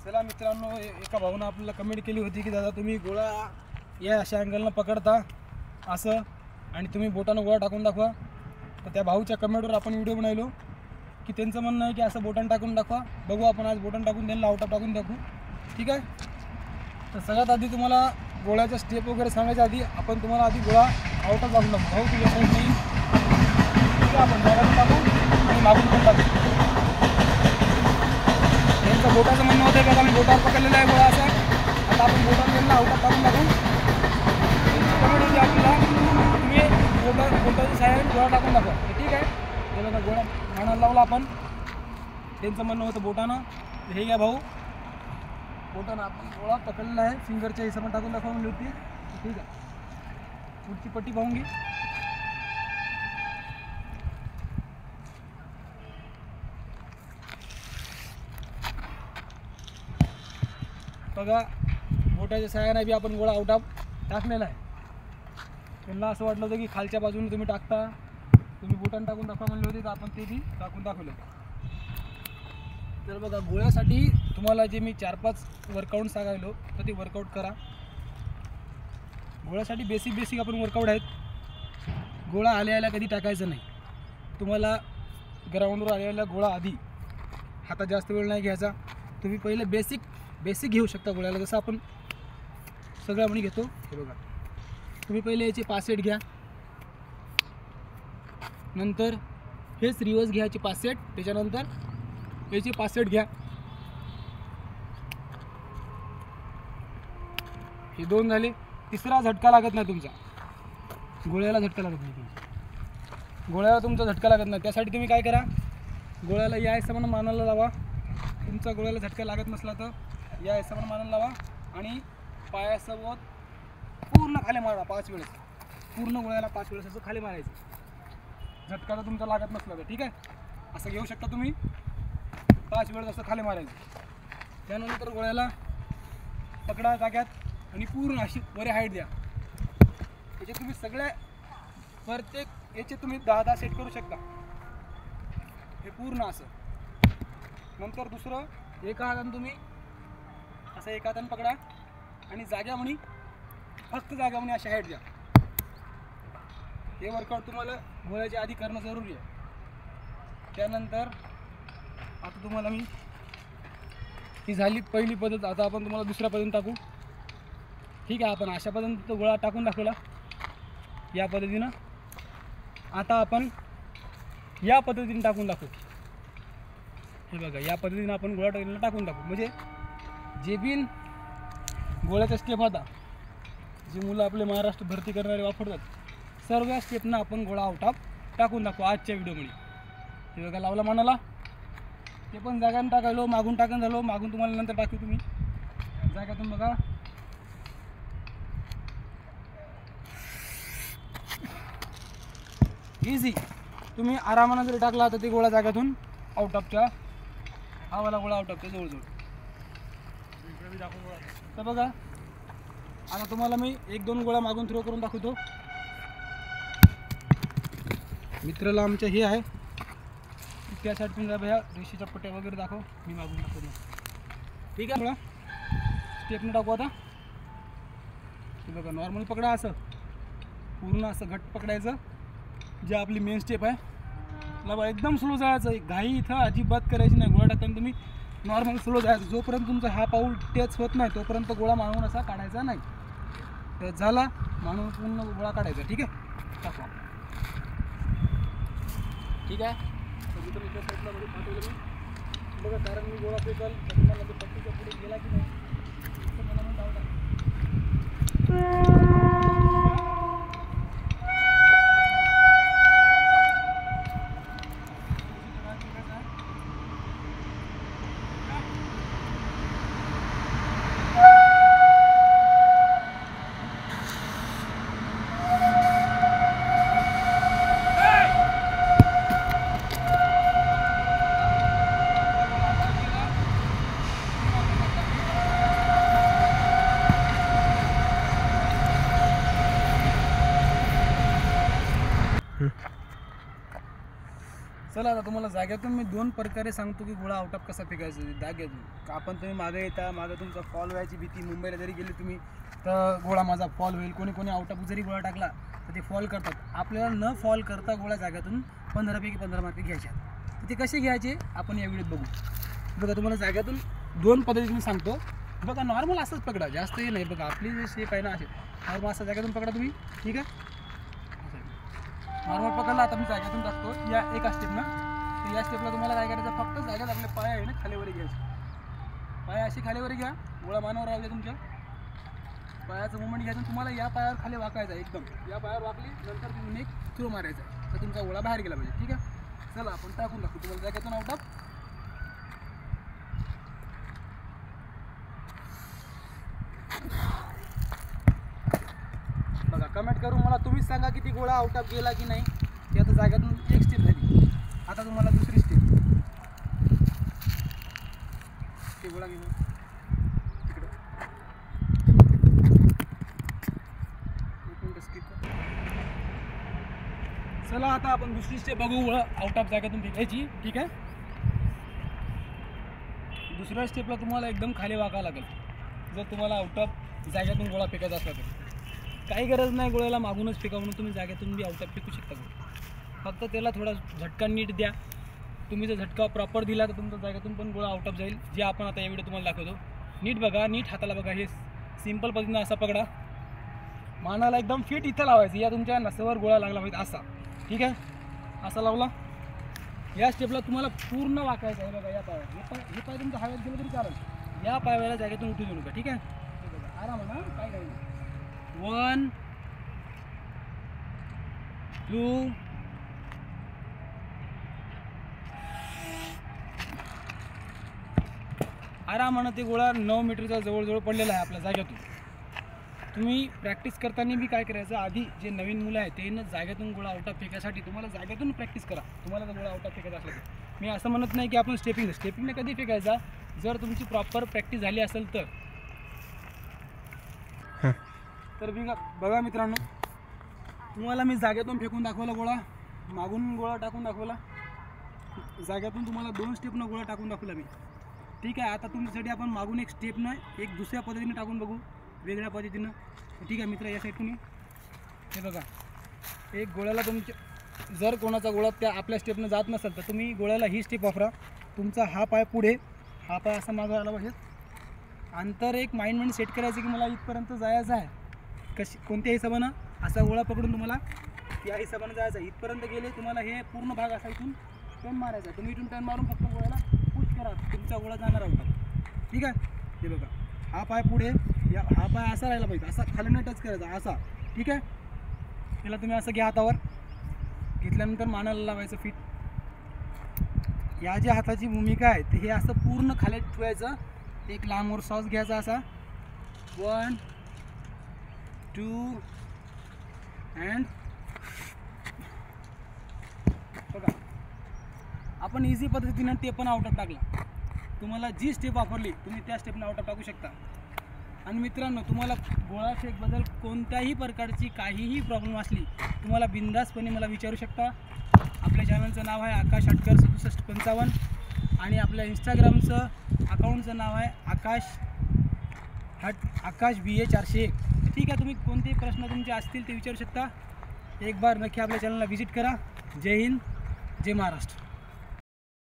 चला मित्रांनो, एका भाऊनं आपल्याला कमेंट केली होती की दादा तुम्ही गोळा या अशा अँगलनं पकडता असं आणि तुम्ही बोटानं गोळा टाकून दाखवा. तर त्या भाऊच्या कमेंटवर आपण व्हिडिओ बनवलो की त्यांचं म्हणणं आहे की असं बोटानं टाकून दाखवा. बघू आपण आज बोटानं टाकून त्यांना आउट टाकून दाखवू. ठीक आहे. तर सगळ्यात आधी तुम्हाला गोळ्याच्या स्टेप वगैरे सांगायच्या आधी आपण तुम्हाला आधी गोळा आउट टाकून दाखवू. भाऊ तुझ्या साईड नाही, ठीक आहे. आपण गोळ्यातून टाकू आणि मागून पण टाकू. त्यांचं बोटाचं म्हणणं होतं की आम्ही बोटावर पकडलेला आहे गोळा असा. आता आपण बोटावर त्यांना आउटात टाकून टाकू. कमेंट होती आपल्याला तुम्ही बोटाची साईड गोळा टाकून दाखवा. ठीक आहे. ते बघा गोळा मानाला लावला आपण. त्यांचं म्हणणं होतं बोटानं. हे घ्या भाऊ, बोटानं आपण गोळा पकडलेला आहे. फिंगरच्या हिशोबाने टाकून दाखवा म्हणली होती. ठीक आहे. पुढची पट्टी पाहून घे. बघा बोटाच्या साह्याने बी आपण गोळा आउट टाकलेला आहे. त्यांना असं वाटलं होतं की खालच्या बाजूने तुम्ही टाकता, तुम्ही बोटानं टाकून दाखवा म्हणले होते, तर आपण ते बी टाकून दाखवलं. तर बघा गोळ्यासाठी तुम्हाला जे मी 4-5 वर्कआउट सांगायलो तर ते वर्कआउट करा. गोळ्यासाठी बेसिक आपण वर्कआउट आहेत. गोळा आल्या कधी टाकायचं नाही. तुम्हाला ग्राउंडवर आलेला गोळा आधी हातात जास्त वेळ नाही घ्यायचा. तुम्ही पहिले बेसिक घेऊ शकता गोळ्याला, जसं आपण सगळं म्हणी घेतो. हे बघा तुम्ही पहिले याचे 5 सेट घ्या. नंतर हेच रिवर्स घ्यायचे 5 सेट. त्याच्यानंतर याचे 5 सेट घ्या. हे 2 झाले. तिसरा झटका लागत नाही तुमचा. गोळ्याला झटका लागत नाही तुमचा. गोळ्याला तुमचा झटका लागत नाही. त्यासाठी तुम्ही काय करा, गोळ्याला या हिशोबानं मानाला लावा. तुमचा गोळ्याला झटका लागत नसला तर या हिशोबानं मानाला लावा आणि पायासोबत पूर्ण खाली मारा 5 वेळेस. पूर्ण गोळ्याला 5 वेळेस असं खाली मारायचं. झटका तर तुमचा लागत नसला तर. ठीक आहे. असं घेऊ शकता तुम्ही. 5 वेळेस असं खाली मारायचं. त्यानंतर गोळ्याला पकडा जाग्यात आणि पूर्ण अशी वर हाईट द्या. याचे तुम्ही सगळ्या प्रत्येक याचे तुम्ही 10-10 सेट करू शकता. हे पूर्ण असं. नंतर दुसरं एका हाताने तुम्ही असं एका हाताने पकडा आणि जाग्या म्हणी फक्त जागा म्हणे अशी हाईट द्या. हे वर्कआउट तुम्हाला गोळ्याच्या आधी करणं जरुरी आहे. त्यानंतर आता तुम्हाला मी ही झाली पहिली पद्धत. आता आपण तुम्हाला दुसऱ्या पद्धतीने टाकू. ठीक आहे. आपण अशा पद्धतीने तो गोळा टाकून दाखवला या पद्धतीनं. आता आपण या पद्धतीने टाकून दाखवू. हे बघा या पद्धतीने आपण गोळा टाकून टाकू. म्हणजे जे बिन गोळ्याचा स्टेप होता, जे मुलं आपले महाराष्ट्र भरती करणारे वापरतात, सर्व स्टेपनं आपण गोळा आउट टाकून दाखवू आजच्या व्हिडिओमध्ये. हे बघा लावला मनाला. ते पण जागाने टाकायलो, मागून टाकून झालो. मागून तुम्हाला नंतर टाकू. तुम्ही जागातून बघा. इझी. तुम्ही आरामानं जरी टाकला तर ते गोळा जागातून आउट ऑफच्या हा वाला गोळा आउट ऑफच्या जवळजवळ. तर बघा आता तुम्हाला मी 1-2 गोळा मागून थ्रो करून दाखवतो. मित्राला आमच्या हे आहे त्यासाठी तुम्ही भैया रेषेच्या पट्ट्या वगैरे दाखव. मी मागून दाखवतो. ठीक आहे. स्टेपने टाकू आता. हे बघा नॉर्मल पकडा. असं पूर्ण असं घट्ट पकडायचं. जे आपली मेन स्टेप आहे ला एकदम स्लो जायचं. घाई इथं अजिबात करायची नाही. गोळा टाकताना तुम्ही नॉर्मल स्लो जायचं. जोपर्यंत तुमचा हा पाऊल टच होत नाही तोपर्यंत गोळा मानवून असा काढायचा नाही. तर झाला मानवून पूर्ण गोळा काढायचा. ठीक आहे. टाकू. ठीक आहे. तर इथं साईडला मध्ये पाठवलं मी बघा. कारण मी गोळा फेकल तुम्हाला ते पट्टीच्या पुढे गेला की नाही मला म्हणून डाऊट आहे. चला आता तुम्हाला जाग्यातून मी 2 प्रकारे सांगतो की गोळा आउट ऑफ कसा फेकायचा जाग्यातून. आपण तुम्ही मागे येता, मागे तुमचा फॉल व्हायची भीती, मुंबईला जरी गेले तुम्ही तर गोळा माझा फॉल होईल. कोणी आउट ऑफ जरी गोळा टाकला तर ते फॉल करतात. आपल्याला न फॉल करता गोळा जाग्यातून 15 पैकी 15 मार्क घ्यायचे. तर ते कसे घ्यायचे आपण या व्हिडिओत बघू. बघा तुम्हाला जाग्यातून 2 पद्धतीने सांगतो. बघा नॉर्मल असंच पकडा, जास्तही नाही. बघा आपली जे शेप आहे ना असे नॉर्मल असं जाग्यातून पकडा तुम्ही, ठीक आहे. नॉर्मल पकडला. आता मी जाग्यातून टाकतो या एका स्टेप ना. तर या स्टेपला तुम्हाला काय करायचं, फक्त जाग्यात आपले पाय आहे ना खालीवर घ्यायचे. पाय असे खालीवर घ्या, गोळा मानावर राहू द्या. तुमच्या पायाचं मुवमेंट घ्यायचं. तुम्हाला या पायावर खाली वाकायचं एकदम. या पायावर वाकली नंतर तुम्ही एक थ्रो मारायचा तर तुमचा गोळा बाहेर गेला पाहिजे, ठीक आहे. चला आपण टाकून टाकू तुम्हाला जाग्यातून आउट ऑफ. बघा कमेंट करून मला तुम्हीच सांगा की ती गोळा आउट ऑफ गेला की नाही. ती आता जाग्यातून एक स्टेप झाली. आता तुम्हाला दुसरी स्टेप. ते गोळा घेऊन तिकडं एक मिनिट स्किप कर. चला आता आपण दुसरी स्टेप बघू गोळा आउट ऑफ जाग्यातून फेकायची, ठीक आहे. दुसऱ्या स्टेपला तुम्हाला एकदम खाली वाकावं लागेल जर तुम्हाला आउट ऑफ जाग्यातून गोळा फेकायचा असला तर. काही गरज नाही गोळ्याला मागूनच फेका, म्हणून तुम्ही जाग्यातून बी आउट ऑफ फेकू शकता. फक्त त्याला थोडा झटका नीट द्या. तुम्ही जर झटका प्रॉपर दिला तर तुमच्या जाग्यातून पण गोळा आउट ऑफ जाईल. जे आपण आता या व्हिडिओ तुम्हाला दाखवतो. नीट बघा, नीट हाताला बघा. हे सिंपल पद्धतीनं असा पकडा, मानाला एकदम फिट इथं लावायचं. या तुमच्या नसावर गोळा लागला पाहिजे असा, ठीक आहे. असा लावला. या स्टेपला तुम्हाला पूर्ण वाकायचं आहे. बघा या पायावर हे पाय तुमचं हवेत गेलं तरी चालेल. या पायाला जागेतून उठू देऊ नका, ठीक आहे. हे बघा आरामानं, काय काही नाही. 1 2 आरामानं ते गोळा 9 मीटरचा जवळजवळ पडलेला आहे आपल्या जाग्यातून. तुम्ही प्रॅक्टिस करताना बी काय करायचं, आधी जे नवीन मुलं आहेत ते जाग्यातून गोळा आउट ऑफ फेकायसाठी तुम्हाला जाग्यातून प्रॅक्टिस करा. तुम्हाला जर गोळा आउट ऑफ फेकायचा असला तर मी असं म्हणत नाही की आपण स्टेपिंगने कधी फेकायचा. जर तुमची प्रॉपर प्रॅक्टिस झाली असेल तर बघा मित्रांनो, तुम्हाला मी जाग्यातून फेकून दाखवला गोळा, मागून गोळा टाकून दाखवला, जाग्यातून तुम्हाला 2 स्टेपनं गोळा टाकून दाखवला मी, ठीक आहे. आता तुमच्यासाठी आपण मागून एक स्टेपनं एक दुसऱ्या पद्धतीने टाकून बघू, वेगळ्या पद्धतीनं, ठीक आहे मित्र. या साईडून हे बघा, एक गोळ्याला तुमच्या जर कोणाचा गोळा त्या आपल्या स्टेपनं जात नसेल तर तुम्ही गोळ्याला ही स्टेप वापरा. तुमचा हा पाय पुढे, हा पाय असा मागं आला पाहिजे. अंतर एक माइंड सेट करायचं की मला इथपर्यंत जायचं आहे. कोणत्या हिशोबानं असा गोळा पकडून तुम्हाला या हिशोबानं जायचं. इथपर्यंत गेले तुम्हाला हे पूर्ण भाग असा इथून टर्न मारायचा. तुम्ही इथून टर्न मारून फक्त गोळ्याला पुश करा, तुमचा गोळा जाणार होता, ठीक आहे. हे बघा, हा पाय पुढे, हा पाय असा राहिला पाहिजे, असा खाली टच करायचा असा, ठीक आहे. त्याला तुम्ही असं घ्या, हातावर घेतल्यानंतर मानाला लावायचं फिट. या ज्या हाताची भूमिका आहे ते हे असं पूर्ण खाली ठेवायचं. एक लांबवर सॉस घ्यायचा असा, 1 2 अँड बघा आपण इझी पद्धतीनं ते पण आउट ऑफ टाकला. तुम्हाला जी स्टेप वापरली तुम्ही त्या स्टेपनं आउट ऑफ टाकू शकता. आणि मित्रांनो, तुम्हाला गोळा फेकबद्दल कोणत्याही प्रकारची काहीही प्रॉब्लेम असली तुम्हाला बिंदासपणे मला विचारू शकता. आपल्या चॅनलचं नाव आहे आकाश हटकर 6755 आणि आपल्या इंस्टाग्रामचं अकाउंटचं नाव आहे आकाश BA 401, ठीक आहे. तुम्ही कोणतेही प्रश्न तुमचे असतील ते विचारू शकता. एक बार नक्की आपल्या चॅनलला व्हिजिट करा. जय हिंद, जय महाराष्ट्र.